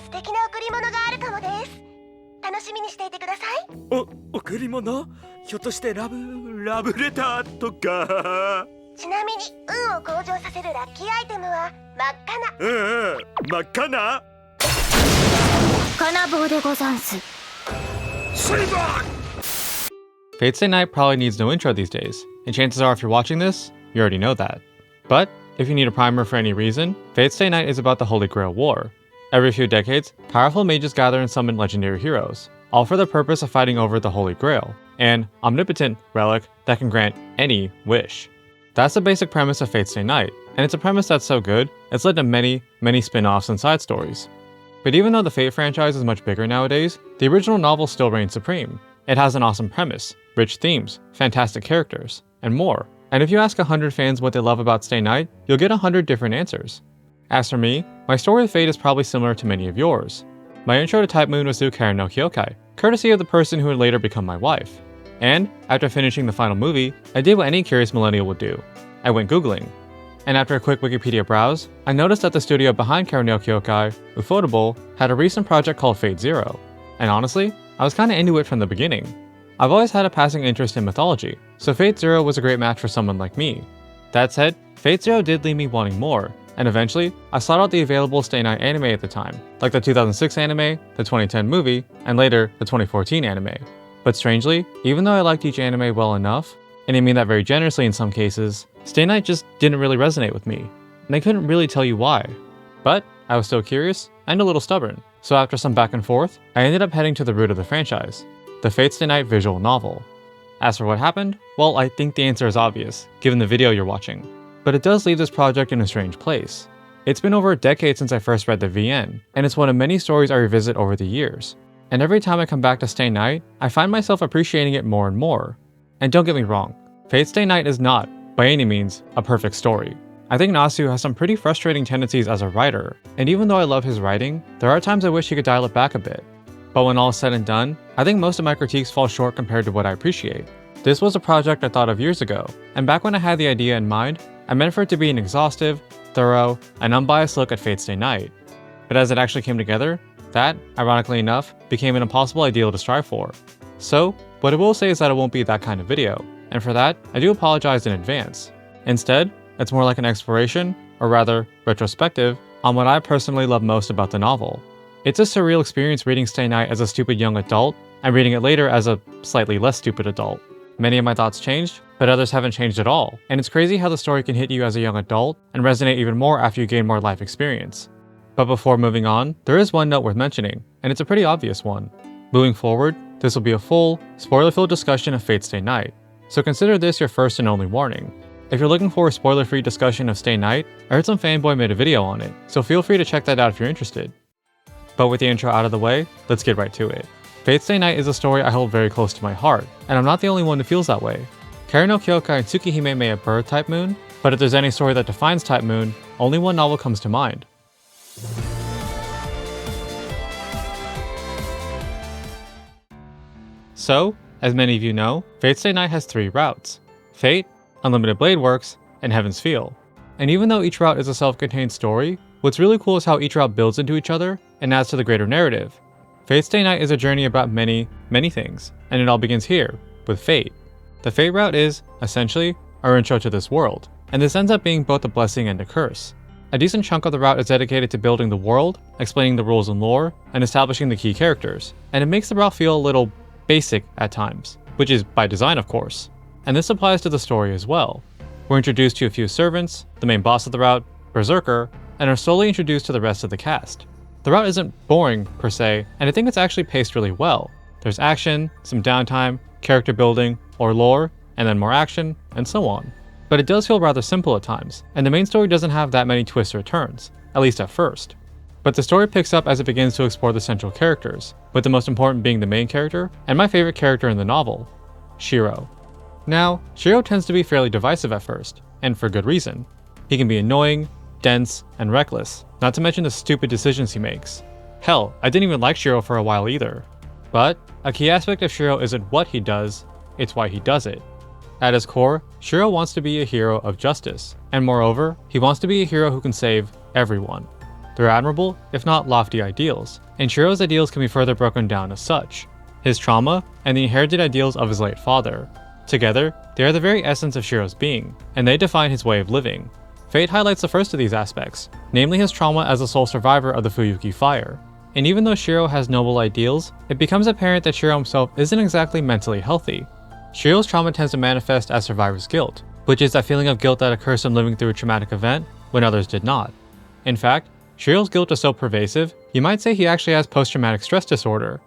素敵な贈り物があるかもです。楽しみにしていてください。贈り物？ひょっとしてラブレターとか？ちなみに運を向上させるラッキーアイテムは真っ赤な。真っ赤な？金棒でござんす。Fate Stay Night probably needs no intro these days, and chances are if you're watching this, you already know that. But if you need a primer for any reason, Fate Stay Night is about the Holy Grail War. Every few decades, powerful mages gather and summon legendary heroes, all for the purpose of fighting over the Holy Grail, an omnipotent relic that can grant any wish. That's the basic premise of Fate Stay Night, and it's a premise that's so good, it's led to many, many spin-offs and side stories. But even though the Fate franchise is much bigger nowadays, the original novel still reigns supreme. It has an awesome premise, rich themes, fantastic characters, and more. And if you ask 100 fans what they love about Stay Night, you'll get 100 different answers. As for me, my story with Fate is probably similar to many of yours. My intro to Type-Moon was through Caren no Hyokai, courtesy of the person who would later become my wife. And after finishing the final movie, I did what any curious millennial would do. I went googling. And after a quick Wikipedia browse, I noticed that the studio behind Caren no Hyokai, Ufotable, had a recent project called Fate Zero. And honestly, I was kinda into it from the beginning. I've always had a passing interest in mythology, so Fate Zero was a great match for someone like me. That said, Fate Zero did leave me wanting more, and eventually, I sought out the available Stay Night anime at the time, like the 2006 anime, the 2010 movie, and later, the 2014 anime. But strangely, even though I liked each anime well enough, and I mean that very generously in some cases, Stay Night just didn't really resonate with me, and I couldn't really tell you why. But I was still curious, and a little stubborn, so after some back and forth, I ended up heading to the root of the franchise, the Fate Stay Night visual novel. As for what happened, well, I think the answer is obvious, given the video you're watching. But it does leave this project in a strange place. It's been over a decade since I first read the VN, and it's one of many stories I revisit over the years. And every time I come back to Stay Night, I find myself appreciating it more and more. And don't get me wrong, Fate Stay Night is not, by any means, a perfect story. I think Nasu has some pretty frustrating tendencies as a writer, and even though I love his writing, there are times I wish he could dial it back a bit. But when all is said and done, I think most of my critiques fall short compared to what I appreciate. This was a project I thought of years ago, and back when I had the idea in mind, I meant for it to be an exhaustive, thorough, and unbiased look at Fate Stay Night. But as it actually came together, that, ironically enough, became an impossible ideal to strive for. So, what I will say is that it won't be that kind of video, and for that, I do apologize in advance. Instead, it's more like an exploration, or rather, retrospective, on what I personally love most about the novel. It's a surreal experience reading Stay Night as a stupid young adult, and reading it later as a slightly less stupid adult. Many of my thoughts changed, but others haven't changed at all, and it's crazy how the story can hit you as a young adult, and resonate even more after you gain more life experience. But before moving on, there is one note worth mentioning, and it's a pretty obvious one. Moving forward, this will be a full, spoiler-filled discussion of Fate Stay Night, so consider this your first and only warning. If you're looking for a spoiler-free discussion of Stay Night, I heard some fanboy made a video on it, so feel free to check that out if you're interested. But with the intro out of the way, let's get right to it. Fate Stay Night is a story I hold very close to my heart, and I'm not the only one who feels that way. Caren no Hyokai and Tsukihime may have birthed Type-Moon, but if there's any story that defines Type-Moon, only one novel comes to mind. So, as many of you know, Fate Stay Night has 3 routes: Fate, Unlimited Blade Works, and Heaven's Feel. And even though each route is a self-contained story, what's really cool is how each route builds into each other and adds to the greater narrative. Fate Stay Night is a journey about many, many things, and it all begins here, with Fate. The Fate route is, essentially, our intro to this world, and this ends up being both a blessing and a curse. A decent chunk of the route is dedicated to building the world, explaining the rules and lore, and establishing the key characters, and it makes the route feel a little basic at times, which is by design of course. And this applies to the story as well. We're introduced to a few servants, the main boss of the route, Berserker, and are slowly introduced to the rest of the cast. The route isn't boring per se, and I think it's actually paced really well. There's action, some downtime, character building, or lore, and then more action, and so on. But it does feel rather simple at times, and the main story doesn't have that many twists or turns, at least at first. But the story picks up as it begins to explore the central characters, with the most important being the main character, and my favorite character in the novel, Shiro. Now, Shiro tends to be fairly divisive at first, and for good reason. He can be annoying, dense, and reckless, not to mention the stupid decisions he makes. Hell, I didn't even like Shiro for a while either. But, a key aspect of Shiro isn't what he does, it's why he does it. At his core, Shiro wants to be a hero of justice, and moreover, he wants to be a hero who can save everyone. They're admirable, if not lofty ideals, and Shiro's ideals can be further broken down as such: his trauma and the inherited ideals of his late father. Together, they are the very essence of Shiro's being, and they define his way of living. Fate highlights the first of these aspects, namely his trauma as the sole survivor of the Fuyuki fire. And even though Shiro has noble ideals, it becomes apparent that Shiro himself isn't exactly mentally healthy. Shiro's trauma tends to manifest as survivor's guilt, which is that feeling of guilt that occurs from living through a traumatic event when others did not. In fact, Shiro's guilt is so pervasive, you might say he actually has post-traumatic stress disorder.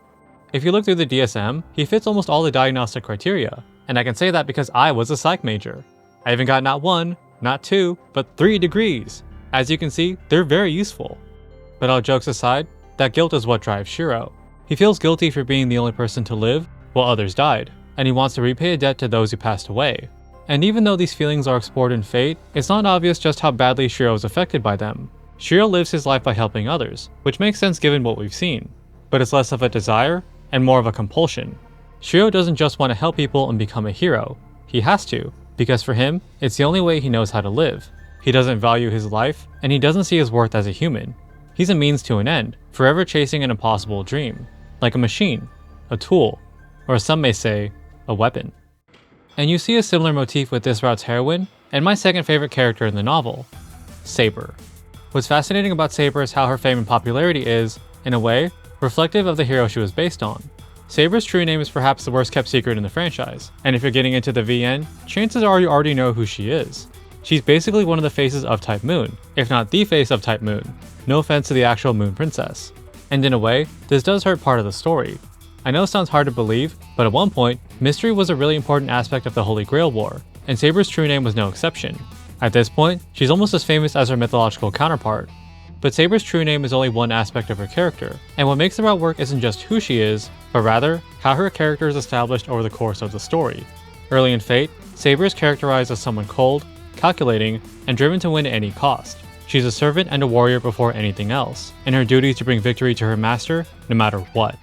If you look through the DSM, he fits almost all the diagnostic criteria, and I can say that because I was a psych major. I even got not 1, not 2, but 3 degrees. As you can see, they're very useful. But all jokes aside, that guilt is what drives Shiro. He feels guilty for being the only person to live while others died, and he wants to repay a debt to those who passed away. And even though these feelings are explored in Fate, it's not obvious just how badly Shiro is affected by them. Shiro lives his life by helping others, which makes sense given what we've seen, but it's less of a desire and more of a compulsion. Shiro doesn't just want to help people and become a hero, he has to, because for him, it's the only way he knows how to live. He doesn't value his life, and he doesn't see his worth as a human. He's a means to an end, forever chasing an impossible dream, like a machine, a tool, or some may say, a weapon. And you see a similar motif with this route's heroine, and my second favorite character in the novel, Saber. What's fascinating about Saber is how her fame and popularity is, in a way, reflective of the hero she was based on. Saber's true name is perhaps the worst kept secret in the franchise, and if you're getting into the VN, chances are you already know who she is. She's basically one of the faces of Type Moon, if not the face of Type Moon. No offense to the actual Moon Princess. And in a way, this does hurt part of the story. I know it sounds hard to believe, but at one point, mystery was a really important aspect of the Holy Grail War, and Saber's true name was no exception. At this point, she's almost as famous as her mythological counterpart. But Saber's true name is only one aspect of her character, and what makes the route work isn't just who she is, but rather, how her character is established over the course of the story. Early in Fate, Saber is characterized as someone cold, calculating, and driven to win at any cost. She's a servant and a warrior before anything else, and her duty is to bring victory to her master, no matter what.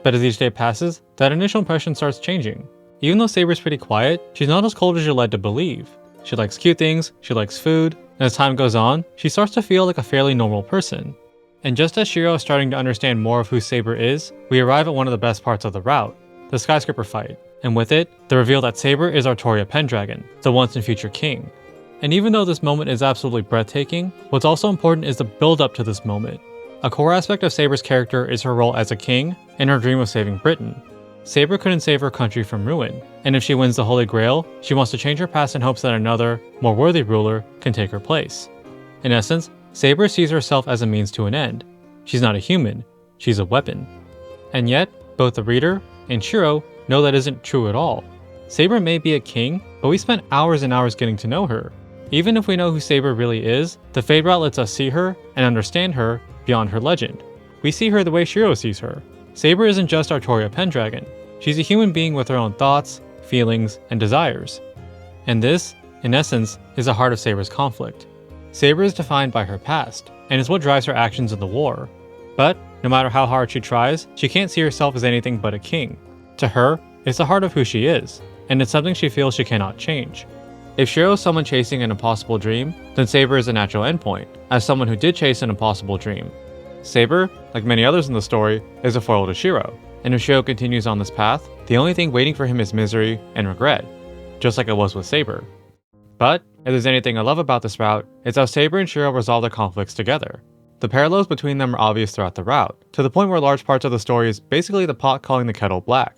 But as each day passes, that initial impression starts changing. Even though Saber's pretty quiet, she's not as cold as you're led to believe. She likes cute things, she likes food, and as time goes on, she starts to feel like a fairly normal person. And just as Shiro is starting to understand more of who Saber is, we arrive at one of the best parts of the route, the skyscraper fight, and with it, the reveal that Saber is Artoria Pendragon, the once and future king. And even though this moment is absolutely breathtaking, what's also important is the build-up to this moment. A core aspect of Saber's character is her role as a king and her dream of saving Britain. Saber couldn't save her country from ruin, and if she wins the Holy Grail, she wants to change her past in hopes that another, more worthy ruler can take her place. In essence, Saber sees herself as a means to an end. She's not a human, she's a weapon. And yet, both the reader and Shiro know that isn't true at all. Saber may be a king, but we spent hours and hours getting to know her. Even if we know who Saber really is, the Fate route lets us see her and understand her beyond her legend. We see her the way Shiro sees her. Saber isn't just Artoria Pendragon. She's a human being with her own thoughts, feelings, and desires. And this, in essence, is the heart of Saber's conflict. Saber is defined by her past, and is what drives her actions in the war. But, no matter how hard she tries, she can't see herself as anything but a king. To her, it's the heart of who she is, and it's something she feels she cannot change. If Shiro is someone chasing an impossible dream, then Saber is a natural endpoint, as someone who did chase an impossible dream. Saber, like many others in the story, is a foil to Shiro, and if Shiro continues on this path, the only thing waiting for him is misery and regret, just like it was with Saber. But, if there's anything I love about this route, it's how Saber and Shiro resolve their conflicts together. The parallels between them are obvious throughout the route, to the point where large parts of the story is basically the pot calling the kettle black.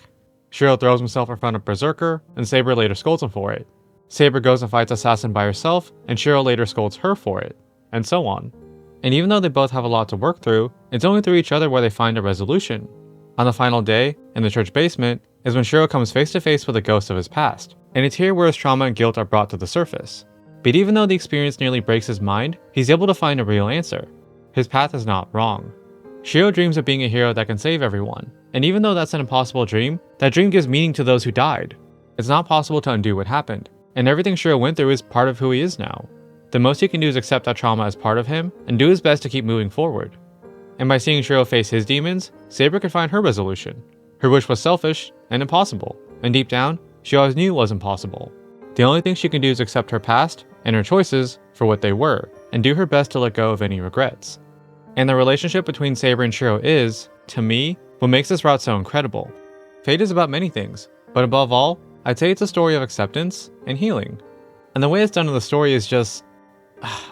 Shiro throws himself in front of Berserker, and Saber later scolds him for it. Saber goes and fights Assassin by herself, and Shiro later scolds her for it, and so on. And even though they both have a lot to work through, it's only through each other where they find a resolution. On the final day, in the church basement, is when Shiro comes face to face with a ghost of his past, and it's here where his trauma and guilt are brought to the surface. But even though the experience nearly breaks his mind, he's able to find a real answer. His path is not wrong. Shiro dreams of being a hero that can save everyone, and even though that's an impossible dream, that dream gives meaning to those who died. It's not possible to undo what happened, and everything Shiro went through is part of who he is now. The most he can do is accept that trauma as part of him, and do his best to keep moving forward. And by seeing Shiro face his demons, Saber could find her resolution. Her wish was selfish and impossible, and deep down, she always knew it was impossible. The only thing she can do is accept her past and her choices for what they were, and do her best to let go of any regrets. And the relationship between Saber and Shiro is, to me, what makes this route so incredible. Fate is about many things, but above all, I'd say it's a story of acceptance and healing. And the way it's done in the story is just,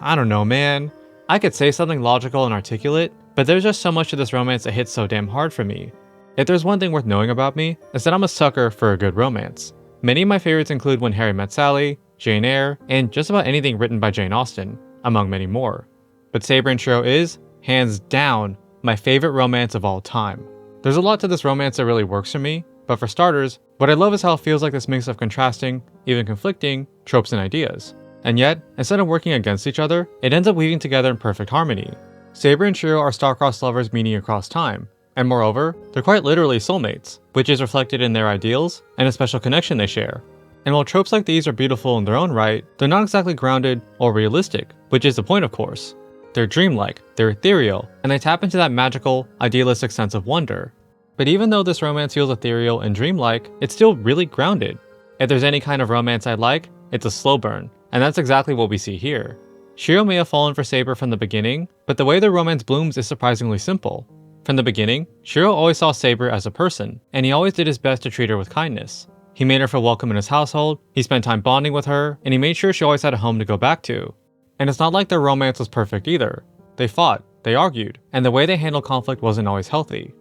I don't know, man. I could say something logical and articulate, but there's just so much to this romance that hits so damn hard for me. If there's one thing worth knowing about me, it's that I'm a sucker for a good romance. Many of my favorites include When Harry Met Sally, Jane Eyre, and just about anything written by Jane Austen, among many more. But Saber and Shiro is, hands down, my favorite romance of all time. There's a lot to this romance that really works for me, but for starters, what I love is how it feels like this mix of contrasting, even conflicting, tropes and ideas. And yet, instead of working against each other, it ends up weaving together in perfect harmony. Saber and Shiro are star-crossed lovers meeting across time, and moreover, they're quite literally soulmates, which is reflected in their ideals and a special connection they share. And while tropes like these are beautiful in their own right, they're not exactly grounded or realistic, which is the point of course. They're dreamlike, they're ethereal, and they tap into that magical, idealistic sense of wonder. But even though this romance feels ethereal and dreamlike, it's still really grounded. If there's any kind of romance I like, it's a slow burn, and that's exactly what we see here. Shiro may have fallen for Saber from the beginning, but the way their romance blooms is surprisingly simple. From the beginning, Shiro always saw Saber as a person, and he always did his best to treat her with kindness. He made her feel welcome in his household, he spent time bonding with her, and he made sure she always had a home to go back to. And it's not like their romance was perfect either. They fought, they argued, and the way they handled conflict wasn't always healthy.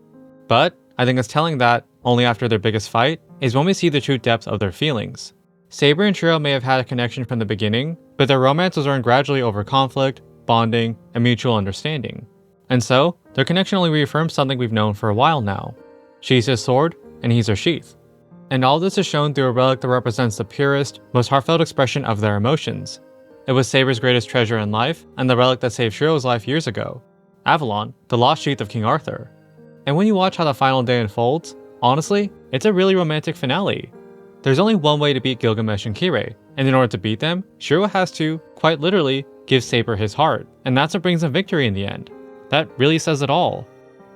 But I think it's telling that, only after their biggest fight, is when we see the true depth of their feelings. Saber and Shiro may have had a connection from the beginning, but their romance was earned gradually over conflict, bonding, and mutual understanding. And so, their connection only reaffirms something we've known for a while now. She's his sword, and he's her sheath. And all this is shown through a relic that represents the purest, most heartfelt expression of their emotions. It was Saber's greatest treasure in life, and the relic that saved Shiro's life years ago. Avalon, the lost sheath of King Arthur. And when you watch how the final day unfolds, honestly, it's a really romantic finale. There's only one way to beat Gilgamesh and Kire, and in order to beat them, Shiro has to, quite literally, give Saber his heart, and that's what brings him victory in the end. That really says it all.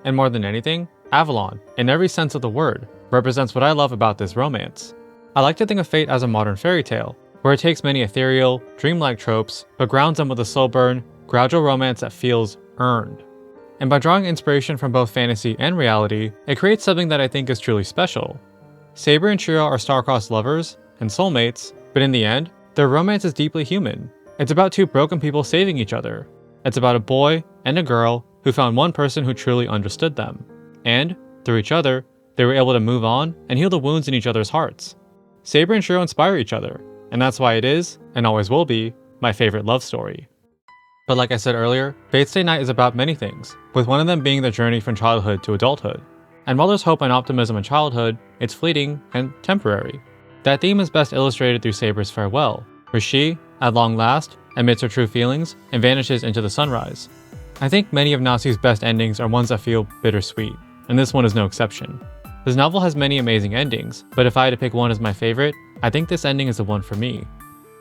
And more than anything, Avalon, in every sense of the word, represents what I love about this romance. I like to think of Fate as a modern fairy tale, where it takes many ethereal, dreamlike tropes, but grounds them with a slow burn, gradual romance that feels earned. And by drawing inspiration from both fantasy and reality, it creates something that I think is truly special. Saber and Shiro are star-crossed lovers and soulmates, but in the end, their romance is deeply human. It's about two broken people saving each other. It's about a boy and a girl who found one person who truly understood them. And, through each other, they were able to move on and heal the wounds in each other's hearts. Saber and Shiro inspire each other, and that's why it is, and always will be, my favorite love story. But like I said earlier, Fate Stay Night is about many things, with one of them being the journey from childhood to adulthood. And while there's hope and optimism in childhood, it's fleeting and temporary. That theme is best illustrated through Saber's farewell, where she, at long last, admits her true feelings and vanishes into the sunrise. I think many of Nasu's best endings are ones that feel bittersweet, and this one is no exception. This novel has many amazing endings, but if I had to pick one as my favorite, I think this ending is the one for me.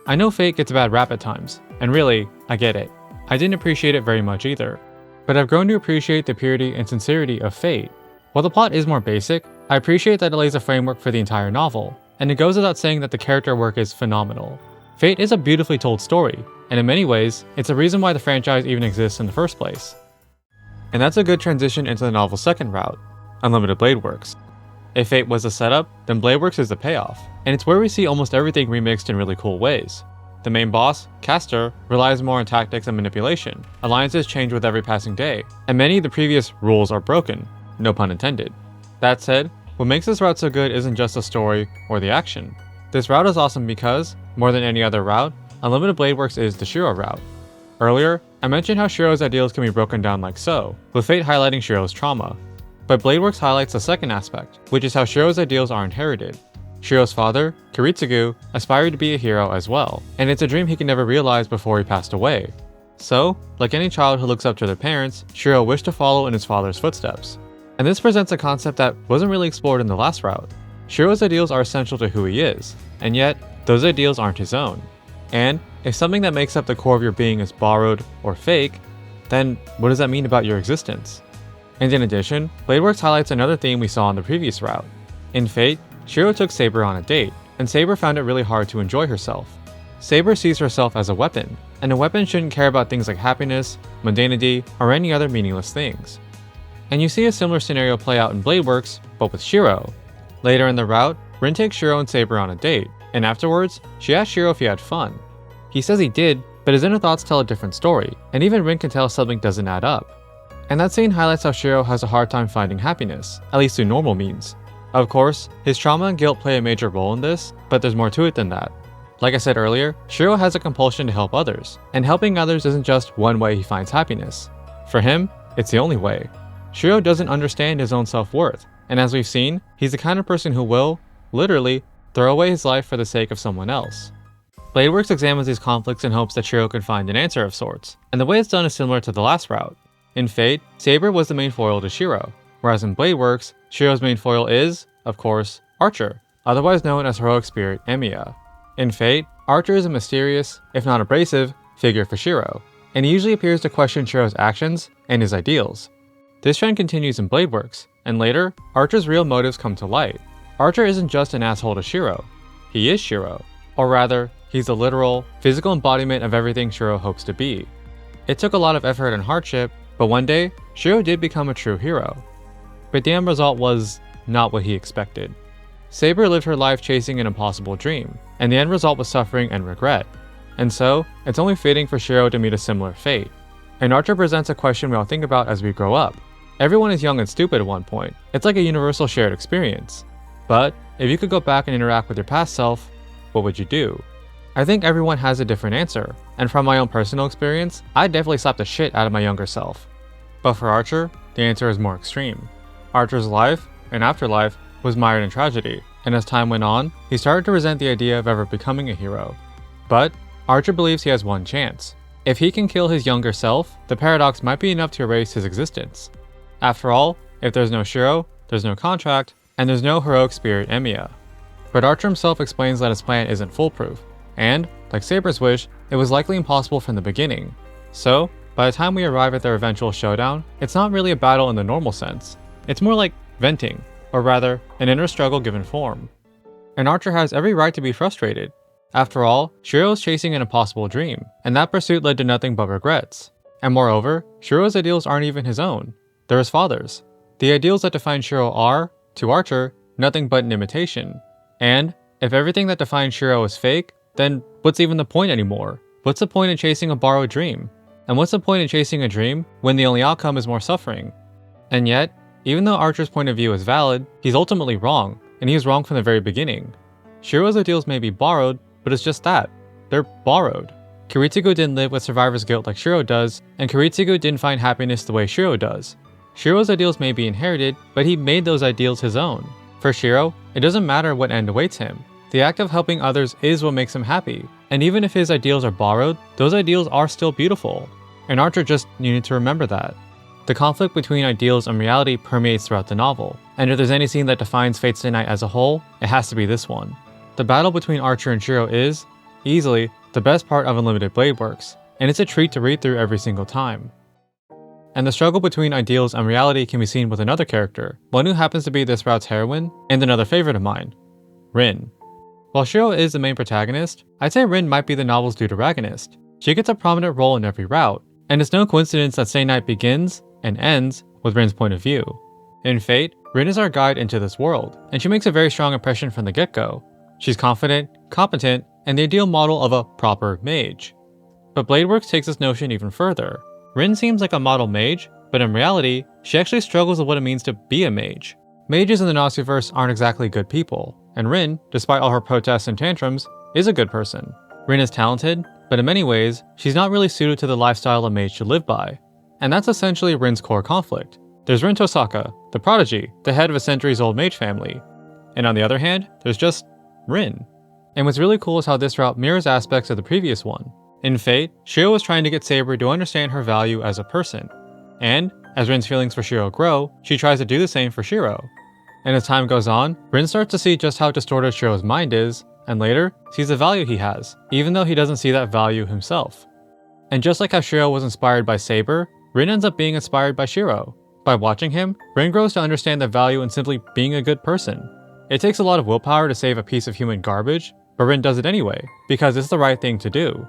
I know Fate gets a bad rap at times, and really, I get it. I didn't appreciate it very much either. But I've grown to appreciate the purity and sincerity of Fate. While the plot is more basic, I appreciate that it lays a framework for the entire novel, and it goes without saying that the character work is phenomenal. Fate is a beautifully told story, and in many ways, it's the reason why the franchise even exists in the first place. And that's a good transition into the novel's second route, Unlimited Blade Works. If Fate was the setup, then Blade Works is the payoff, and it's where we see almost everything remixed in really cool ways. The main boss, Castor, relies more on tactics and manipulation, alliances change with every passing day, and many of the previous rules are broken, no pun intended. That said, what makes this route so good isn't just the story or the action. This route is awesome because, more than any other route, Unlimited Blade Works is the Shiro route. Earlier, I mentioned how Shiro's ideals can be broken down like so, with Fate highlighting Shiro's trauma. But Blade Works highlights the second aspect, which is how Shiro's ideals are inherited. Shiro's father, Kiritsugu, aspired to be a hero as well, and it's a dream he could never realize before he passed away. So, like any child who looks up to their parents, Shiro wished to follow in his father's footsteps. And this presents a concept that wasn't really explored in the last route. Shiro's ideals are essential to who he is, and yet, those ideals aren't his own. And, if something that makes up the core of your being is borrowed or fake, then what does that mean about your existence? And in addition, Blade Works highlights another theme we saw in the previous route. In Fate, Shiro took Saber on a date, and Saber found it really hard to enjoy herself. Saber sees herself as a weapon, and a weapon shouldn't care about things like happiness, mundanity, or any other meaningless things. And you see a similar scenario play out in Bladeworks, but with Shiro. Later in the route, Rin takes Shiro and Saber on a date, and afterwards, she asks Shiro if he had fun. He says he did, but his inner thoughts tell a different story, and even Rin can tell something doesn't add up. And that scene highlights how Shiro has a hard time finding happiness, at least through normal means. Of course, his trauma and guilt play a major role in this, but there's more to it than that. Like I said earlier, Shiro has a compulsion to help others, and helping others isn't just one way he finds happiness. For him, it's the only way. Shiro doesn't understand his own self-worth, and as we've seen, he's the kind of person who will, literally, throw away his life for the sake of someone else. Bladeworks examines these conflicts in hopes that Shiro can find an answer of sorts, and the way it's done is similar to the last route. In Fate, Saber was the main foil to Shiro, whereas in Bladeworks, Shiro's main foil is, of course, Archer, otherwise known as heroic spirit Emiya. In Fate, Archer is a mysterious, if not abrasive, figure for Shiro, and he usually appears to question Shiro's actions and his ideals. This trend continues in Bladeworks, and later, Archer's real motives come to light. Archer isn't just an asshole to Shiro, he is Shiro, or rather, he's the literal, physical embodiment of everything Shiro hopes to be. It took a lot of effort and hardship, but one day, Shiro did become a true hero. But the end result was not what he expected. Saber lived her life chasing an impossible dream, and the end result was suffering and regret. And so, it's only fitting for Shiro to meet a similar fate. And Archer presents a question we all think about as we grow up. Everyone is young and stupid at one point. It's like a universal shared experience. But, if you could go back and interact with your past self, what would you do? I think everyone has a different answer, and from my own personal experience, I'd definitely slap the shit out of my younger self. But for Archer, the answer is more extreme. Archer's life, and afterlife, was mired in tragedy, and as time went on, he started to resent the idea of ever becoming a hero. But, Archer believes he has one chance. If he can kill his younger self, the paradox might be enough to erase his existence. After all, if there's no Shiro, there's no contract, and there's no heroic spirit Emiya. But Archer himself explains that his plan isn't foolproof, and, like Saber's wish, it was likely impossible from the beginning. So, by the time we arrive at their eventual showdown, it's not really a battle in the normal sense. It's more like venting, or rather, an inner struggle given form. And Archer has every right to be frustrated. After all, Shiro is chasing an impossible dream, and that pursuit led to nothing but regrets. And moreover, Shiro's ideals aren't even his own. They're his father's. The ideals that define Shiro are, to Archer, nothing but an imitation. And, if everything that defines Shiro is fake, then what's even the point anymore? What's the point in chasing a borrowed dream? And what's the point in chasing a dream when the only outcome is more suffering? And yet, even though Archer's point of view is valid, he's ultimately wrong, and he was wrong from the very beginning. Shiro's ideals may be borrowed, but it's just that. They're borrowed. Kiritsugu didn't live with survivor's guilt like Shiro does, and Kiritsugu didn't find happiness the way Shiro does. Shiro's ideals may be inherited, but he made those ideals his own. For Shiro, it doesn't matter what end awaits him. The act of helping others is what makes him happy, and even if his ideals are borrowed, those ideals are still beautiful. And Archer just needed to remember that. The conflict between ideals and reality permeates throughout the novel, and if there's any scene that defines Fate Stay Night as a whole, it has to be this one. The battle between Archer and Shiro is, easily, the best part of Unlimited Bladeworks, and it's a treat to read through every single time. And the struggle between ideals and reality can be seen with another character, one who happens to be this route's heroine, and another favorite of mine, Rin. While Shiro is the main protagonist, I'd say Rin might be the novel's deuteragonist. She gets a prominent role in every route, and it's no coincidence that Stay Night begins and ends with Rin's point of view. In Fate, Rin is our guide into this world, and she makes a very strong impression from the get-go. She's confident, competent, and the ideal model of a proper mage. But Bladeworks takes this notion even further. Rin seems like a model mage, but in reality, she actually struggles with what it means to be a mage. Mages in the Nasuverse aren't exactly good people, and Rin, despite all her protests and tantrums, is a good person. Rin is talented, but in many ways, she's not really suited to the lifestyle a mage should live by. And that's essentially Rin's core conflict. There's Rin Tosaka, the prodigy, the head of a centuries-old mage family. And on the other hand, there's just Rin. And what's really cool is how this route mirrors aspects of the previous one. In Fate, Shiro was trying to get Saber to understand her value as a person. And, as Rin's feelings for Shiro grow, she tries to do the same for Shiro. And as time goes on, Rin starts to see just how distorted Shiro's mind is, and later, sees the value he has, even though he doesn't see that value himself. And just like how Shiro was inspired by Saber, Rin ends up being inspired by Shiro. By watching him, Rin grows to understand the value in simply being a good person. It takes a lot of willpower to save a piece of human garbage, but Rin does it anyway, because it's the right thing to do.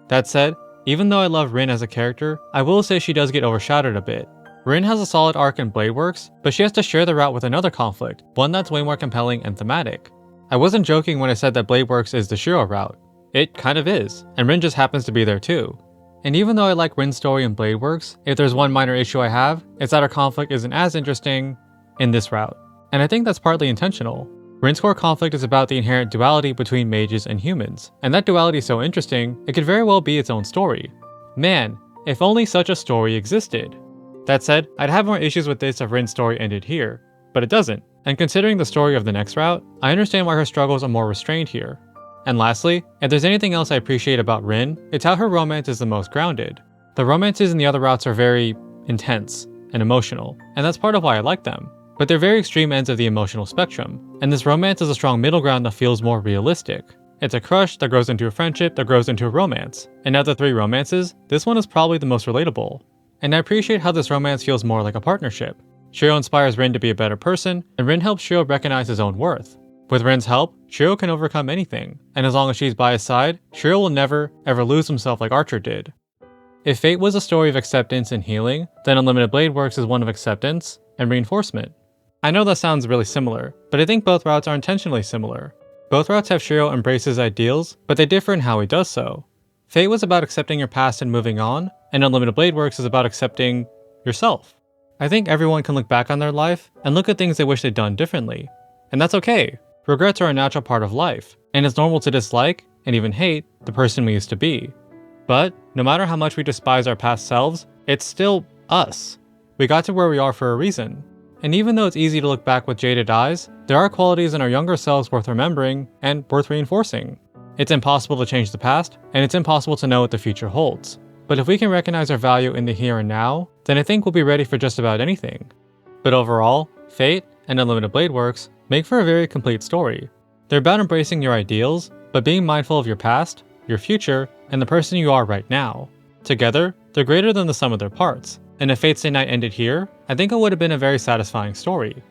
That said, Even though I love Rin as a character, I will say she does get overshadowed a bit. Rin has a solid arc in Blade Works, but she has to share the route with another conflict, one that's way more compelling and thematic. I wasn't joking when I said that Blade Works is the Shiro route. It kind of is, and Rin just happens to be there too. And even though I like Rin's story in Blade Works, if there's one minor issue I have, it's that her conflict isn't as interesting in this route. And I think that's partly intentional. Rin's core conflict is about the inherent duality between mages and humans, and that duality is so interesting, it could very well be its own story. Man, if only such a story existed. That said, I'd have more issues with this if Rin's story ended here, but it doesn't, and considering the story of the next route, I understand why her struggles are more restrained here. And lastly, if there's anything else I appreciate about Rin, it's how her romance is the most grounded. The romances in the other routes are very intense and emotional, and that's part of why I like them. But they're very extreme ends of the emotional spectrum, and this romance is a strong middle ground that feels more realistic. It's a crush that grows into a friendship that grows into a romance, and out of the three romances, this one is probably the most relatable. And I appreciate how this romance feels more like a partnership. Shiro inspires Rin to be a better person, and Rin helps Shiro recognize his own worth. With Rin's help, Shiro can overcome anything, and as long as she's by his side, Shiro will never, ever lose himself like Archer did. If Fate was a story of acceptance and healing, then Unlimited Blade Works is one of acceptance and reinforcement. I know that sounds really similar, but I think both routes are intentionally similar. Both routes have Shiro embrace his ideals, but they differ in how he does so. Fate was about accepting your past and moving on, and Unlimited Blade Works is about accepting yourself. I think everyone can look back on their life and look at things they wish they'd done differently. And that's okay. Regrets are a natural part of life, and it's normal to dislike, and even hate, the person we used to be. But, no matter how much we despise our past selves, it's still us. We got to where we are for a reason. And even though it's easy to look back with jaded eyes, there are qualities in our younger selves worth remembering and worth reinforcing. It's impossible to change the past, and it's impossible to know what the future holds. But if we can recognize our value in the here and now, then I think we'll be ready for just about anything. But overall, Fate and Unlimited Blade Works make for a very complete story. They're about embracing your ideals, but being mindful of your past, your future, and the person you are right now. Together, they're greater than the sum of their parts, and if Fate Stay Night ended here, I think it would have been a very satisfying story.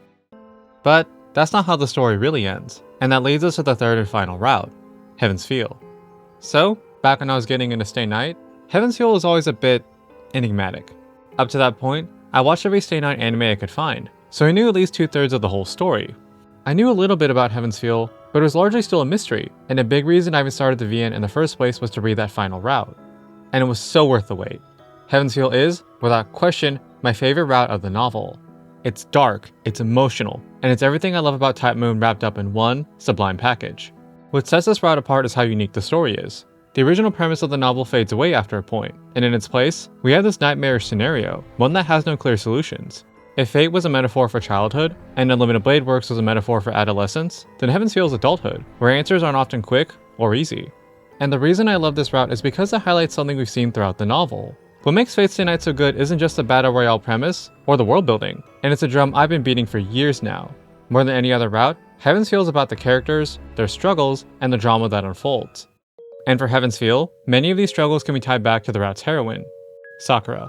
But that's not how the story really ends, and that leads us to the third and final route, Heaven's Feel. So, back when I was getting into Stay Night, Heaven's Feel was always a bit enigmatic. Up to that point, I watched every Stay Night anime I could find, so I knew at least 2/3 of the whole story. I knew a little bit about Heaven's Feel, but it was largely still a mystery, and a big reason I even started the VN in the first place was to read that final route. And it was so worth the wait. Heaven's Feel is, without question, my favorite route of the novel. It's dark, it's emotional, and it's everything I love about Type Moon wrapped up in one sublime package. What sets this route apart is how unique the story is. The original premise of the novel fades away after a point, and in its place, we have this nightmarish scenario, one that has no clear solutions. If Fate was a metaphor for childhood, and Unlimited Blade Works was a metaphor for adolescence, then Heaven's Feel is adulthood, where answers aren't often quick or easy. And the reason I love this route is because it highlights something we've seen throughout the novel. What makes Fate Stay Night so good isn't just the battle royale premise, or the world building, and it's a drum I've been beating for years now. More than any other route, Heaven's Feel is about the characters, their struggles, and the drama that unfolds. And for Heaven's Feel, many of these struggles can be tied back to the route's heroine, Sakura.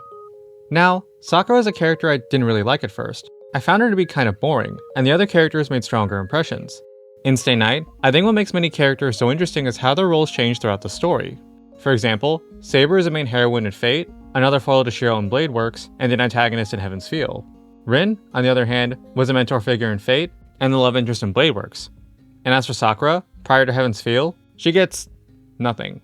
Now, Sakura is a character I didn't really like at first. I found her to be kind of boring, and the other characters made stronger impressions. In Stay Night, I think what makes many characters so interesting is how their roles change throughout the story. For example, Saber is the main heroine in Fate, another foil to Shiro in Blade Works, and an antagonist in Heaven's Feel. Rin, on the other hand, was a mentor figure in Fate, and the love interest in Blade Works. And as for Sakura, prior to Heaven's Feel, she gets nothing.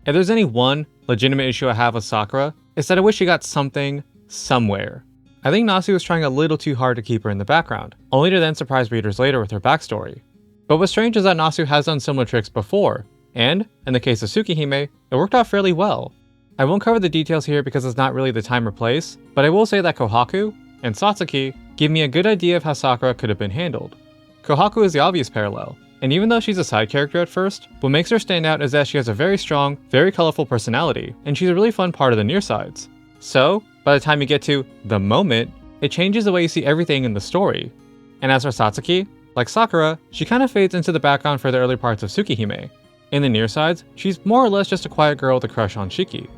If there's any one legitimate issue I have with Sakura, it's that I wish she got something, somewhere. I think Nasu was trying a little too hard to keep her in the background, only to then surprise readers later with her backstory. But what's strange is that Nasu has done similar tricks before, and, in the case of Tsukihime, it worked out fairly well. I won't cover the details here because it's not really the time or place, but I will say that Kohaku and Satsuki give me a good idea of how Sakura could have been handled. Kohaku is the obvious parallel, and even though she's a side character at first, what makes her stand out is that she has a very strong, very colorful personality, and she's a really fun part of the near sides. So, by the time you get to the moment, it changes the way you see everything in the story. And as for Satsuki, like Sakura, she kind of fades into the background for the early parts of Tsukihime. In the near sides, she's more or less just a quiet girl with a crush on Shiki.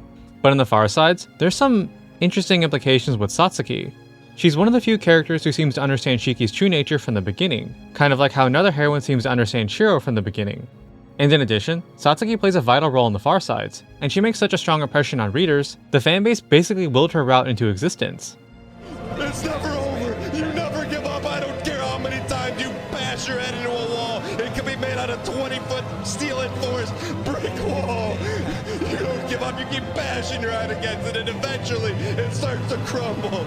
But in the far sides, there's some interesting implications with Satsuki. She's one of the few characters who seems to understand Shiki's true nature from the beginning, kind of like how another heroine seems to understand Shiro from the beginning. And in addition, Satsuki plays a vital role in the Far Sides, and she makes such a strong impression on readers, the fanbase basically willed her route into existence. It's never over. You never give up. I don't care how many times you bash your head into a wall. It can be made out of 20-foot steel-enforced brick wall. You don't give up. You keep bashing your head against it, and eventually it starts to crumble.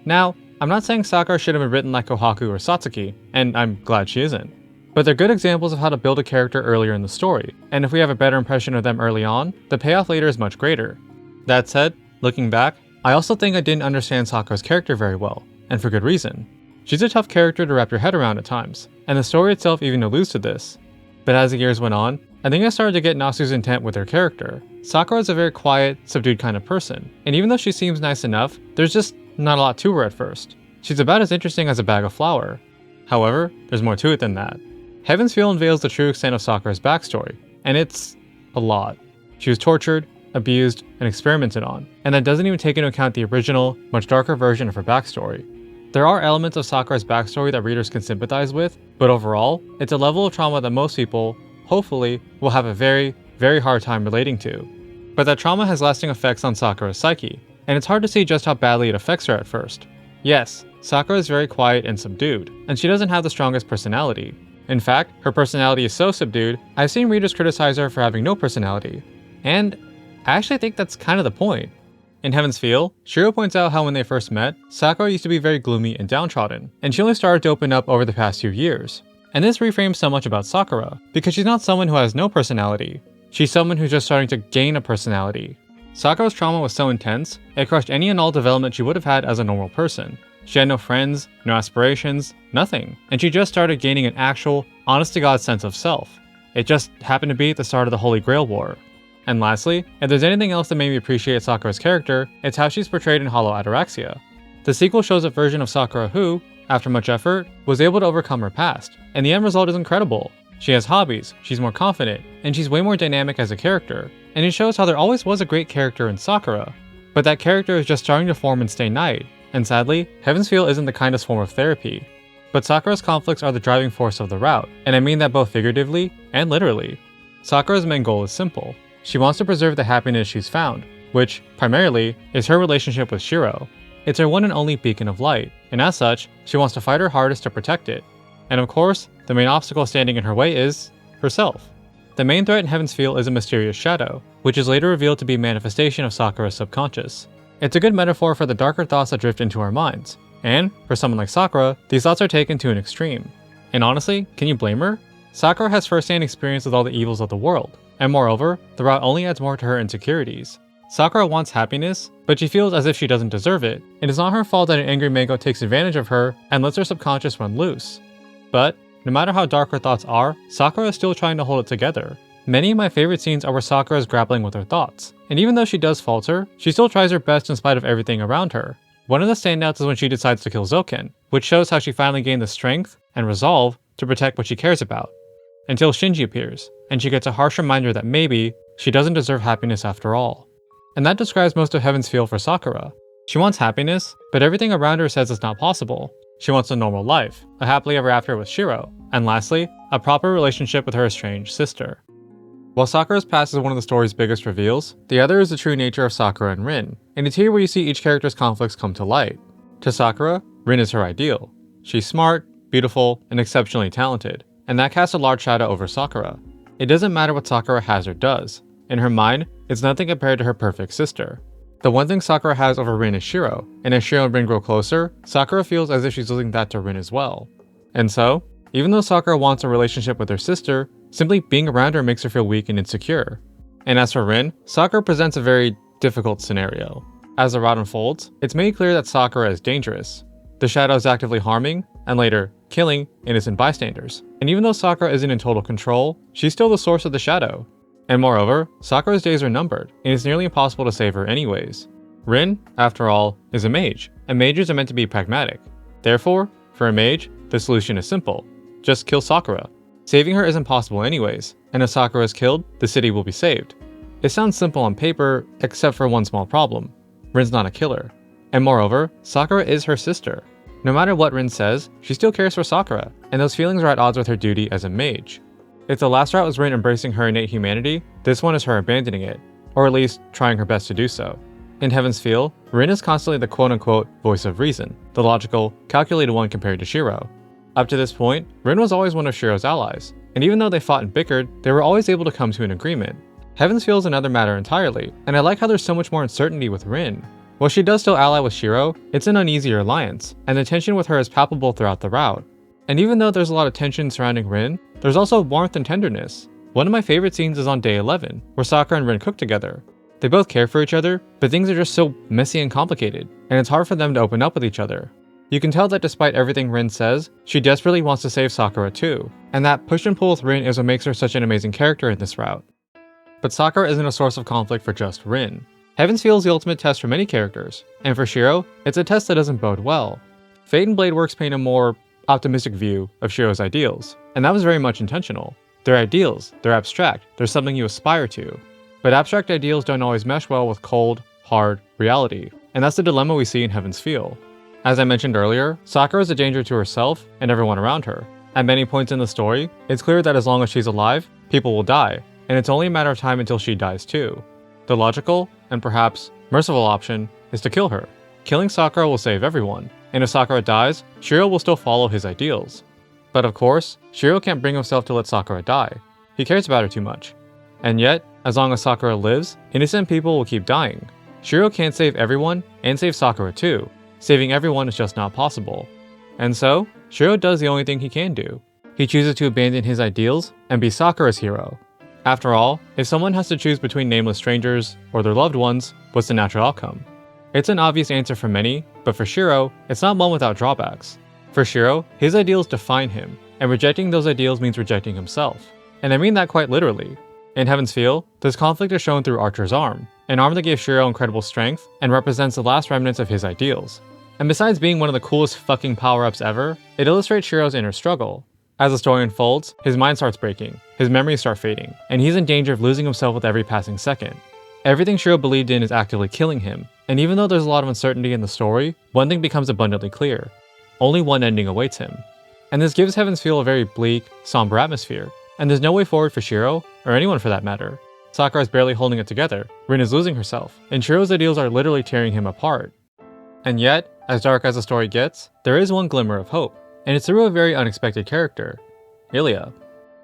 Now, I'm not saying Sakura should have been written like Kohaku or Satsuki, and I'm glad she isn't. But they're good examples of how to build a character earlier in the story, and if we have a better impression of them early on, the payoff later is much greater. That said, looking back, I also think I didn't understand Sakura's character very well, and for good reason. She's a tough character to wrap your head around at times, and the story itself even alludes to this. But as the years went on, I think I started to get Nasu's intent with her character. Sakura is a very quiet, subdued kind of person, and even though she seems nice enough, there's just not a lot to her at first. She's about as interesting as a bag of flour. However, there's more to it than that. Heaven's Feel unveils the true extent of Sakura's backstory, and it's a lot. She was tortured, abused, and experimented on, and that doesn't even take into account the original, much darker version of her backstory. There are elements of Sakura's backstory that readers can sympathize with, but overall, it's a level of trauma that most people, hopefully, will have a very, very hard time relating to. But that trauma has lasting effects on Sakura's psyche, and it's hard to see just how badly it affects her at first. Yes, Sakura is very quiet and subdued, and she doesn't have the strongest personality. In fact, her personality is so subdued, I've seen readers criticize her for having no personality. And I actually think that's kind of the point. In Heaven's Feel, Shiro points out how when they first met, Sakura used to be very gloomy and downtrodden, and she only started to open up over the past few years. And this reframes so much about Sakura, because she's not someone who has no personality. She's someone who's just starting to gain a personality. Sakura's trauma was so intense, it crushed any and all development she would have had as a normal person. She had no friends, no aspirations, nothing, and she just started gaining an actual, honest-to-God sense of self. It just happened to be at the start of the Holy Grail War. And lastly, if there's anything else that made me appreciate Sakura's character, it's how she's portrayed in Hollow Ataraxia. The sequel shows a version of Sakura who, after much effort, was able to overcome her past, and the end result is incredible. She has hobbies, she's more confident, and she's way more dynamic as a character, and it shows how there always was a great character in Sakura. But that character is just starting to form and stay knight, and sadly, Heaven's Feel isn't the kindest form of therapy. But Sakura's conflicts are the driving force of the route, and I mean that both figuratively and literally. Sakura's main goal is simple. She wants to preserve the happiness she's found, which, primarily, is her relationship with Shiro. It's her one and only beacon of light, and as such, she wants to fight her hardest to protect it. And of course, the main obstacle standing in her way is herself. The main threat in Heaven's Feel is a mysterious shadow, which is later revealed to be a manifestation of Sakura's subconscious. It's a good metaphor for the darker thoughts that drift into our minds, and, for someone like Sakura, these thoughts are taken to an extreme. And honestly, can you blame her? Sakura has first-hand experience with all the evils of the world, and moreover, the route only adds more to her insecurities. Sakura wants happiness, but she feels as if she doesn't deserve it, and it's not her fault that an angry Mako takes advantage of her and lets her subconscious run loose. But, no matter how dark her thoughts are, Sakura is still trying to hold it together. Many of my favorite scenes are where Sakura is grappling with her thoughts, and even though she does falter, she still tries her best in spite of everything around her. One of the standouts is when she decides to kill Zoken, which shows how she finally gained the strength and resolve to protect what she cares about. Until Shinji appears, and she gets a harsh reminder that maybe she doesn't deserve happiness after all. And that describes most of Heaven's Feel for Sakura. She wants happiness, but everything around her says it's not possible. She wants a normal life, a happily ever after with Shiro, and lastly, a proper relationship with her estranged sister. While Sakura's past is one of the story's biggest reveals, the other is the true nature of Sakura and Rin, and it's here where you see each character's conflicts come to light. To Sakura, Rin is her ideal. She's smart, beautiful, and exceptionally talented, and that casts a large shadow over Sakura. It doesn't matter what Sakura has or does. In her mind, it's nothing compared to her perfect sister. The one thing Sakura has over Rin is Shiro, and as Shiro and Rin grow closer, Sakura feels as if she's losing that to Rin as well. And so, even though Sakura wants a relationship with her sister, simply being around her makes her feel weak and insecure. And as for Rin, Sakura presents a very difficult scenario. As the route unfolds, it's made clear that Sakura is dangerous. The shadow is actively harming, and later, killing innocent bystanders. And even though Sakura isn't in total control, she's still the source of the shadow. And moreover, Sakura's days are numbered, and it's nearly impossible to save her anyways. Rin, after all, is a mage, and mages are meant to be pragmatic. Therefore, for a mage, the solution is simple. Just kill Sakura. Saving her isn't possible anyways, and if Sakura is killed, the city will be saved. It sounds simple on paper, except for one small problem. Rin's not a killer. And moreover, Sakura is her sister. No matter what Rin says, she still cares for Sakura, and those feelings are at odds with her duty as a mage. If the last route was Rin embracing her innate humanity, this one is her abandoning it, or at least trying her best to do so. In Heaven's Feel, Rin is constantly the quote-unquote voice of reason, the logical, calculated one compared to Shiro. Up to this point, Rin was always one of Shiro's allies, and even though they fought and bickered, they were always able to come to an agreement. Heaven's Feel is another matter entirely, and I like how there's so much more uncertainty with Rin. While she does still ally with Shiro, it's an uneasier alliance, and the tension with her is palpable throughout the route. And even though there's a lot of tension surrounding Rin, there's also warmth and tenderness. One of my favorite scenes is on day 11, where Sakura and Rin cook together. They both care for each other, but things are just so messy and complicated, and it's hard for them to open up with each other. You can tell that despite everything Rin says, she desperately wants to save Sakura too, and that push and pull with Rin is what makes her such an amazing character in this route. But Sakura isn't a source of conflict for just Rin. Heaven's Feel is the ultimate test for many characters, and for Shiro, it's a test that doesn't bode well. Fate and Blade Works paint a more optimistic view of Shiro's ideals, and that was very much intentional. They're ideals, they're abstract, they're something you aspire to. But abstract ideals don't always mesh well with cold, hard reality, and that's the dilemma we see in Heaven's Feel. As I mentioned earlier, Sakura is a danger to herself and everyone around her. At many points in the story, it's clear that as long as she's alive, people will die, and it's only a matter of time until she dies too. The logical, and perhaps merciful option, is to kill her. Killing Sakura will save everyone, and if Sakura dies, Shiro will still follow his ideals. But of course, Shiro can't bring himself to let Sakura die. He cares about her too much. And yet, as long as Sakura lives, innocent people will keep dying. Shiro can't save everyone, and save Sakura too. Saving everyone is just not possible. And so, Shiro does the only thing he can do. He chooses to abandon his ideals and be Sakura's hero. After all, if someone has to choose between nameless strangers or their loved ones, what's the natural outcome? It's an obvious answer for many, but for Shiro, it's not one without drawbacks. For Shiro, his ideals define him, and rejecting those ideals means rejecting himself. And I mean that quite literally. In Heaven's Feel, this conflict is shown through Archer's arm, an arm that gave Shiro incredible strength and represents the last remnants of his ideals. And besides being one of the coolest fucking power-ups ever, it illustrates Shiro's inner struggle. As the story unfolds, his mind starts breaking, his memories start fading, and he's in danger of losing himself with every passing second. Everything Shiro believed in is actively killing him, and even though there's a lot of uncertainty in the story, one thing becomes abundantly clear. Only one ending awaits him. And this gives Heaven's Feel a very bleak, somber atmosphere, and there's no way forward for Shiro, or anyone for that matter. Sakura is barely holding it together, Rin is losing herself, and Shiro's ideals are literally tearing him apart. And yet, as dark as the story gets, there is one glimmer of hope, and it's through a very unexpected character, Ilia.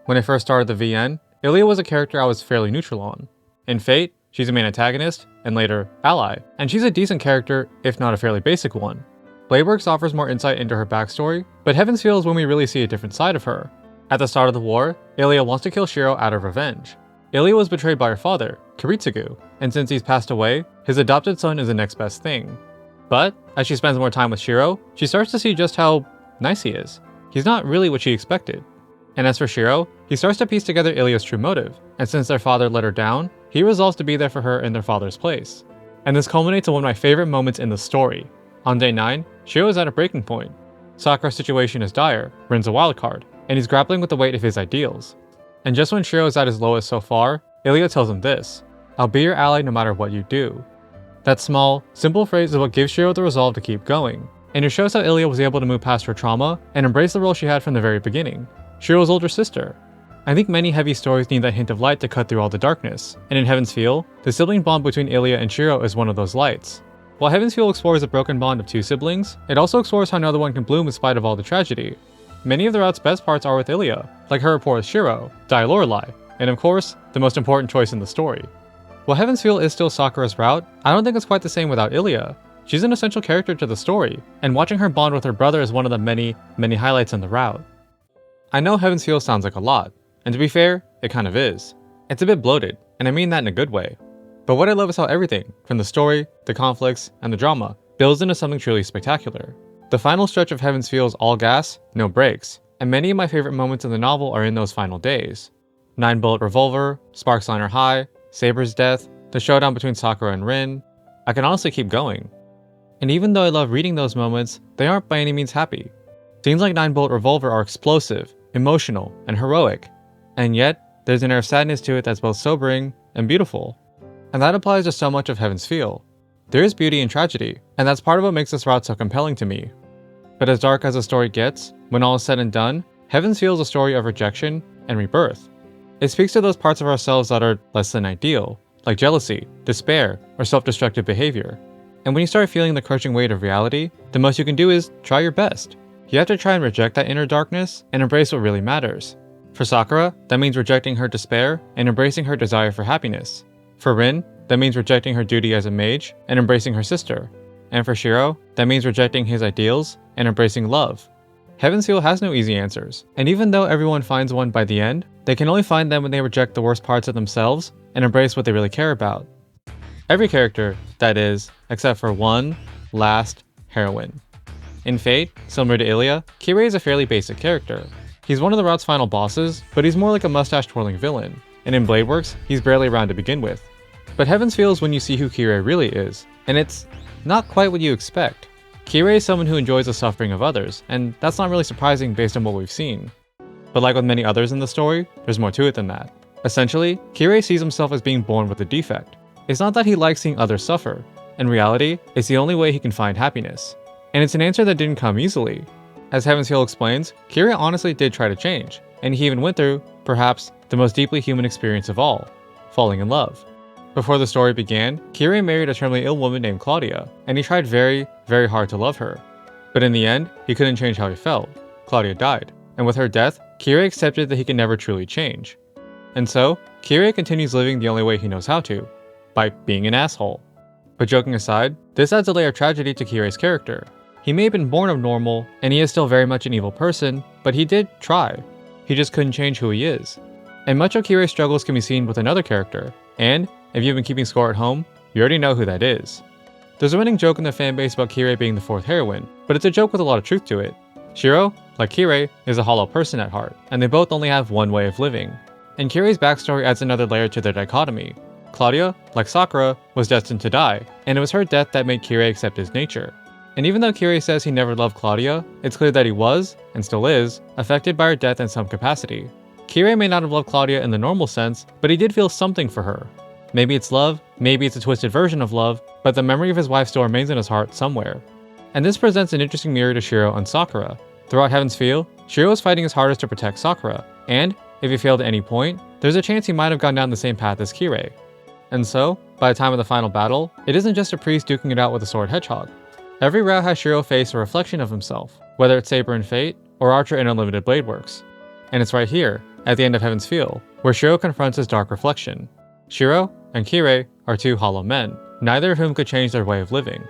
When I first started the VN, Ilia was a character I was fairly neutral on. In Fate, she's a main antagonist, and later, ally, and she's a decent character, if not a fairly basic one. Bladeworks offers more insight into her backstory, but Heaven's Feel is when we really see a different side of her. At the start of the war, Ilia wants to kill Shiro out of revenge. Ilia was betrayed by her father, Kiritsugu, and since he's passed away, his adopted son is the next best thing. But, as she spends more time with Shiro, she starts to see just how nice he is. He's not really what she expected. And as for Shiro, he starts to piece together Ilia's true motive, and since their father let her down, he resolves to be there for her in their father's place. And this culminates in one of my favorite moments in the story. On day 9, Shiro is at a breaking point. Sakura's situation is dire, Rin's a wildcard, and he's grappling with the weight of his ideals. And just when Shiro is at his lowest so far, Ilia tells him this: "I'll be your ally no matter what you do." That small, simple phrase is what gives Shiro the resolve to keep going, and it shows how Ilia was able to move past her trauma and embrace the role she had from the very beginning, Shiro's older sister. I think many heavy stories need that hint of light to cut through all the darkness, and in Heaven's Feel, the sibling bond between Ilia and Shiro is one of those lights. While Heaven's Feel explores the broken bond of two siblings, it also explores how another one can bloom in spite of all the tragedy. Many of the route's best parts are with Ilia, like her rapport with Shiro, Die Lorelei, and of course, the most important choice in the story. While Heaven's Feel is still Sakura's route, I don't think it's quite the same without Ilia. She's an essential character to the story, and watching her bond with her brother is one of the many highlights in the route. I know Heaven's Feel sounds like a lot, and to be fair, it kind of is. It's a bit bloated, and I mean that in a good way. But what I love is how everything, from the story, the conflicts, and the drama, builds into something truly spectacular. The final stretch of Heaven's Feel is all gas, no brakes, and many of my favorite moments in the novel are in those final days. 9-bullet revolver, Sparks Liner High, Saber's death, the showdown between Sakura and Rin. I can honestly keep going. And even though I love reading those moments, they aren't by any means happy. Scenes like 9-bullet revolver are explosive, emotional, and heroic, and yet, there's an air of sadness to it that's both sobering and beautiful. And that applies to so much of Heaven's Feel. There is beauty in tragedy, and that's part of what makes this route so compelling to me. But as dark as the story gets, when all is said and done, Heaven's Feel is a story of rejection and rebirth, It speaks to those parts of ourselves that are less than ideal, like jealousy, despair, or self-destructive behavior. And when you start feeling the crushing weight of reality, the most you can do is try your best. You have to try and reject that inner darkness and embrace what really matters. For Sakura, that means rejecting her despair and embracing her desire for happiness. For Rin, that means rejecting her duty as a mage and embracing her sister. And for Shiro, that means rejecting his ideals and embracing love. Heaven's Feel has no easy answers, and even though everyone finds one by the end, they can only find them when they reject the worst parts of themselves and embrace what they really care about. Every character, that is, except for one last heroine. In Fate, similar to Ilia, Kirei is a fairly basic character. He's one of the route's final bosses, but he's more like a mustache-twirling villain, and in Bladeworks, he's barely around to begin with. But Heaven's Feel is when you see who Kirei really is, and it's not quite what you expect. Kirei is someone who enjoys the suffering of others, and that's not really surprising based on what we've seen. But like with many others in the story, there's more to it than that. Essentially, Kirei sees himself as being born with a defect. It's not that he likes seeing others suffer. In reality, it's the only way he can find happiness. And it's an answer that didn't come easily. As Heaven's Feel explains, Kirei honestly did try to change, and he even went through, perhaps, the most deeply human experience of all, falling in love. Before the story began, Kirei married a terminally ill woman named Claudia, and he tried very, very hard to love her. But in the end, he couldn't change how he felt. Claudia died, and with her death, Kirei accepted that he can never truly change. And so, Kirei continues living the only way he knows how to, by being an asshole. But joking aside, this adds a layer of tragedy to Kirei's character. He may have been born abnormal, and he is still very much an evil person, but he did try. He just couldn't change who he is. And much of Kirei's struggles can be seen with another character, and if you've been keeping score at home, you already know who that is. There's a running joke in the fanbase about Kirei being the fourth heroine, but it's a joke with a lot of truth to it. Shiro, like Kirei, is a hollow person at heart, and they both only have one way of living. And Kirei's backstory adds another layer to their dichotomy. Claudia, like Sakura, was destined to die, and it was her death that made Kirei accept his nature. And even though Kirei says he never loved Claudia, it's clear that he was, and still is, affected by her death in some capacity. Kirei may not have loved Claudia in the normal sense, but he did feel something for her. Maybe it's love, maybe it's a twisted version of love, but the memory of his wife still remains in his heart somewhere. And this presents an interesting mirror to Shiro and Sakura. Throughout Heaven's Feel, Shiro is fighting his hardest to protect Sakura, and if he failed at any point, there's a chance he might have gone down the same path as Kirei. And so, by the time of the final battle, it isn't just a priest duking it out with a sword hedgehog. Every route has Shiro face a reflection of himself, whether it's Saber in Fate or Archer in Unlimited Bladeworks. And it's right here, at the end of Heaven's Feel, where Shiro confronts his dark reflection. Shiro and Kirei are two hollow men, neither of whom could change their way of living.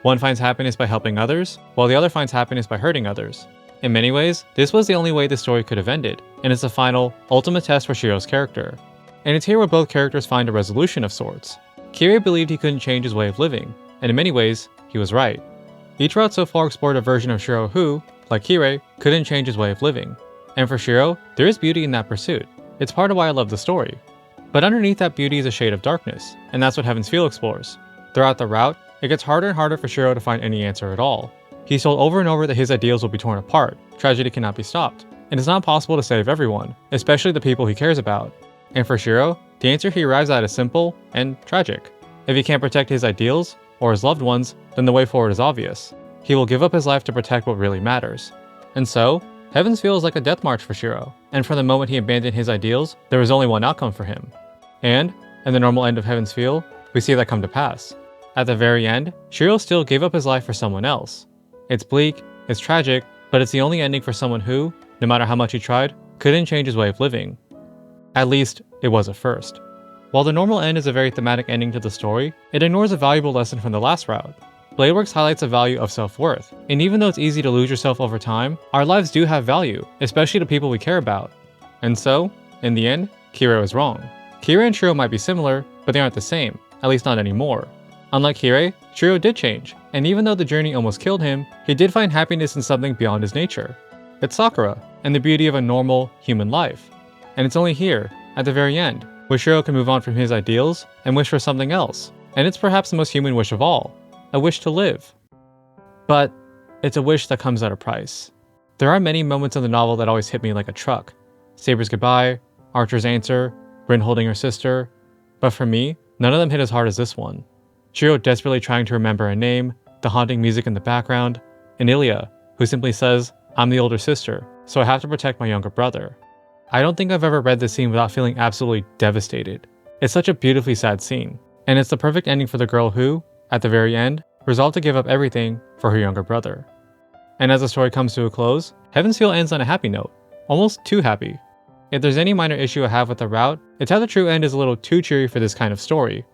One finds happiness by helping others, while the other finds happiness by hurting others. In many ways, this was the only way the story could have ended, and it's the final, ultimate test for Shiro's character. And it's here where both characters find a resolution of sorts. Kirei believed he couldn't change his way of living, and in many ways, he was right. Each route so far explored a version of Shiro who, like Kirei, couldn't change his way of living. And for Shiro, there is beauty in that pursuit. It's part of why I love the story. But underneath that beauty is a shade of darkness, and that's what Heaven's Feel explores. Throughout the route, it gets harder and harder for Shiro to find any answer at all. He's told over and over that his ideals will be torn apart, tragedy cannot be stopped, and it's not possible to save everyone, especially the people he cares about. And for Shiro, the answer he arrives at is simple and tragic. If he can't protect his ideals, or his loved ones, then the way forward is obvious. He will give up his life to protect what really matters. And so, Heaven's Feel is like a death march for Shiro, and from the moment he abandoned his ideals, there was only one outcome for him. And, in the normal end of Heaven's Feel, we see that come to pass. At the very end, Shiro still gave up his life for someone else. It's bleak, it's tragic, but it's the only ending for someone who, no matter how much he tried, couldn't change his way of living. At least, it was at first. While the normal end is a very thematic ending to the story, it ignores a valuable lesson from the last route. Bladeworks highlights the value of self-worth, and even though it's easy to lose yourself over time, our lives do have value, especially to people we care about. And so, in the end, Kirei was wrong. Kirei and Shiro might be similar, but they aren't the same, at least not anymore. Unlike Kirei, Shiro did change, and even though the journey almost killed him, he did find happiness in something beyond his nature. It's Sakura, and the beauty of a normal, human life. And it's only here, at the very end, where Shiro can move on from his ideals and wish for something else, and it's perhaps the most human wish of all, a wish to live. But it's a wish that comes at a price. There are many moments in the novel that always hit me like a truck. Saber's goodbye, Archer's answer, Rin holding her sister, but for me, none of them hit as hard as this one. Shiro desperately trying to remember a name, the haunting music in the background, and Ilia, who simply says, "I'm the older sister, so I have to protect my younger brother." I don't think I've ever read this scene without feeling absolutely devastated. It's such a beautifully sad scene, and it's the perfect ending for the girl who, at the very end, resolved to give up everything for her younger brother. And as the story comes to a close, Heaven's Feel ends on a happy note, almost too happy. If there's any minor issue I have with the route, it's how the true end is a little too cheery for this kind of story.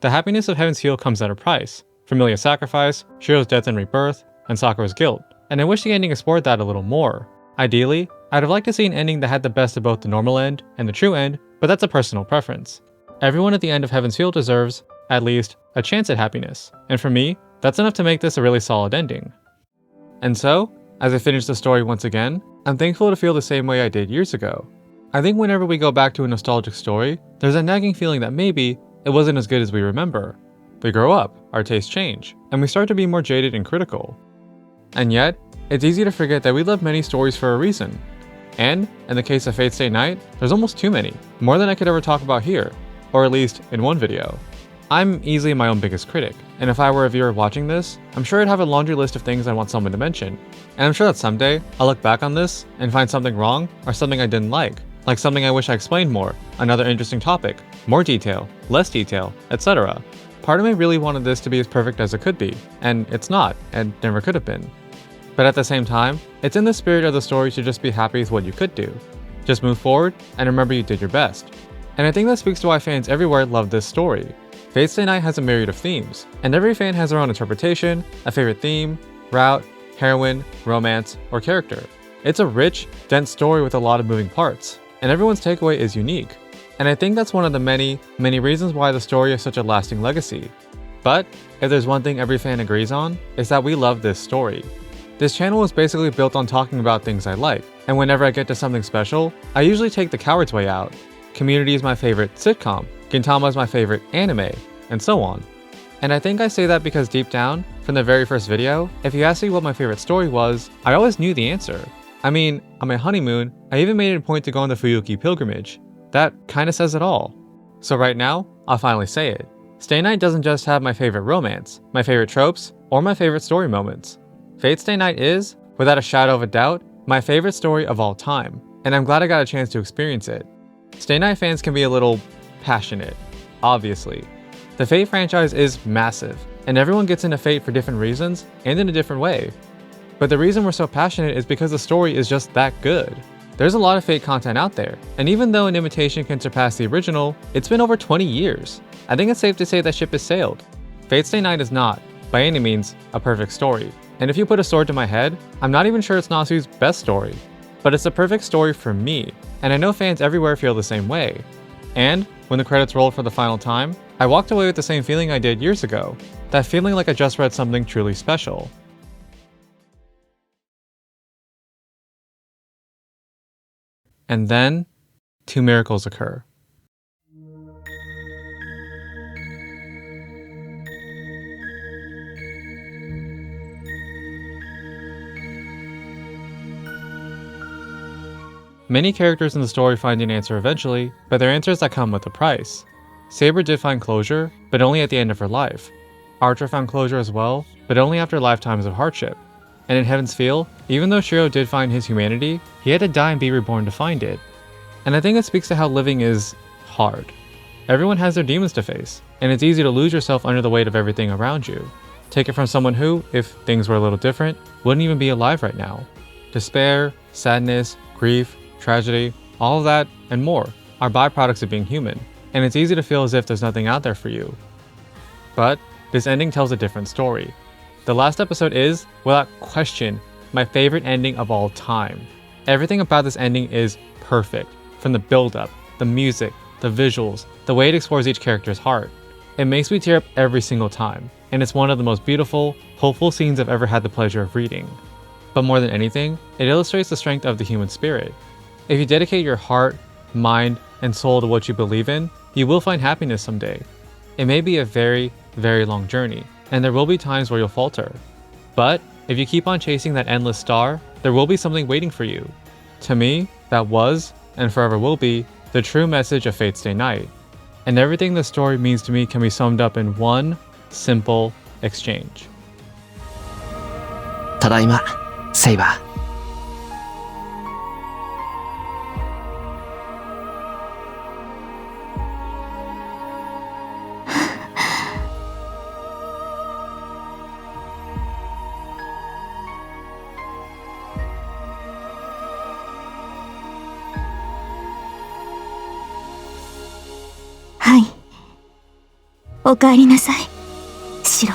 The happiness of Heaven's Feel comes at a price: Familia's sacrifice, Shiro's death and rebirth, and Sakura's guilt, and I wish the ending explored that a little more. Ideally, I'd have liked to see an ending that had the best of both the normal end and the true end, but that's a personal preference. Everyone at the end of Heaven's Feel deserves, at least, a chance at happiness, and for me, that's enough to make this a really solid ending. And so, as I finish the story once again, I'm thankful to feel the same way I did years ago. I think whenever we go back to a nostalgic story, there's a nagging feeling that maybe it wasn't as good as we remember. We grow up, our tastes change, and we start to be more jaded and critical. And yet, it's easy to forget that we love many stories for a reason. And, in the case of Fate Stay Night, there's almost too many, more than I could ever talk about here, or at least in one video. I'm easily my own biggest critic, and if I were a viewer watching this, I'm sure I'd have a laundry list of things I want someone to mention. And I'm sure that someday, I'll look back on this and find something wrong or something I didn't like something I wish I explained more, another interesting topic, more detail, less detail, etc. Part of me really wanted this to be as perfect as it could be, and it's not, and never could have been. But at the same time, it's in the spirit of the story to just be happy with what you could do. Just move forward, and remember you did your best. And I think that speaks to why fans everywhere love this story. Fate Stay Night has a myriad of themes, and every fan has their own interpretation, a favorite theme, route, heroine, romance, or character. It's a rich, dense story with a lot of moving parts, and everyone's takeaway is unique. And I think that's one of the many, many reasons why the story is such a lasting legacy. But, if there's one thing every fan agrees on, it's that we love this story. This channel is basically built on talking about things I like, and whenever I get to something special, I usually take the coward's way out. Community is my favorite sitcom, Gintama is my favorite anime, and so on. And I think I say that because deep down, from the very first video, if you asked me what my favorite story was, I always knew the answer. I mean, on my honeymoon, I even made it a point to go on the Fuyuki pilgrimage. That kinda says it all. So right now, I'll finally say it. Stay Night doesn't just have my favorite romance, my favorite tropes, or my favorite story moments. Fate Stay Night is, without a shadow of a doubt, my favorite story of all time, and I'm glad I got a chance to experience it. Stay Night fans can be a little passionate, obviously. The Fate franchise is massive, and everyone gets into Fate for different reasons and in a different way. But the reason we're so passionate is because the story is just that good. There's a lot of Fate content out there, and even though an imitation can surpass the original, it's been over 20 years. I think it's safe to say that ship has sailed. Fate Stay Night is not, by any means, a perfect story. And if you put a sword to my head, I'm not even sure it's Nasu's best story. But it's the perfect story for me, and I know fans everywhere feel the same way. And, when the credits rolled for the final time, I walked away with the same feeling I did years ago. That feeling like I just read something truly special. And then, two miracles occur. Many characters in the story find an answer eventually, but they're answers that come with a price. Saber did find closure, but only at the end of her life. Archer found closure as well, but only after lifetimes of hardship. And in Heaven's Feel, even though Shiro did find his humanity, he had to die and be reborn to find it. And I think it speaks to how living is hard. Everyone has their demons to face, and it's easy to lose yourself under the weight of everything around you. Take it from someone who, if things were a little different, wouldn't even be alive right now. Despair, sadness, grief, tragedy, all of that, and more, are byproducts of being human, and it's easy to feel as if there's nothing out there for you. But, this ending tells a different story. The last episode is, without question, my favorite ending of all time. Everything about this ending is perfect, from the build-up, the music, the visuals, the way it explores each character's heart. It makes me tear up every single time, and it's one of the most beautiful, hopeful scenes I've ever had the pleasure of reading. But more than anything, it illustrates the strength of the human spirit. If you dedicate your heart, mind, and soul to what you believe in, you will find happiness someday. It may be a very, very long journey, and there will be times where you'll falter. But, if you keep on chasing that endless star, there will be something waiting for you. To me, that was, and forever will be, the true message of Fate Stay Night. And everything this story means to me can be summed up in one simple exchange. ただいま、セイバー。おかえりなさい、シロ。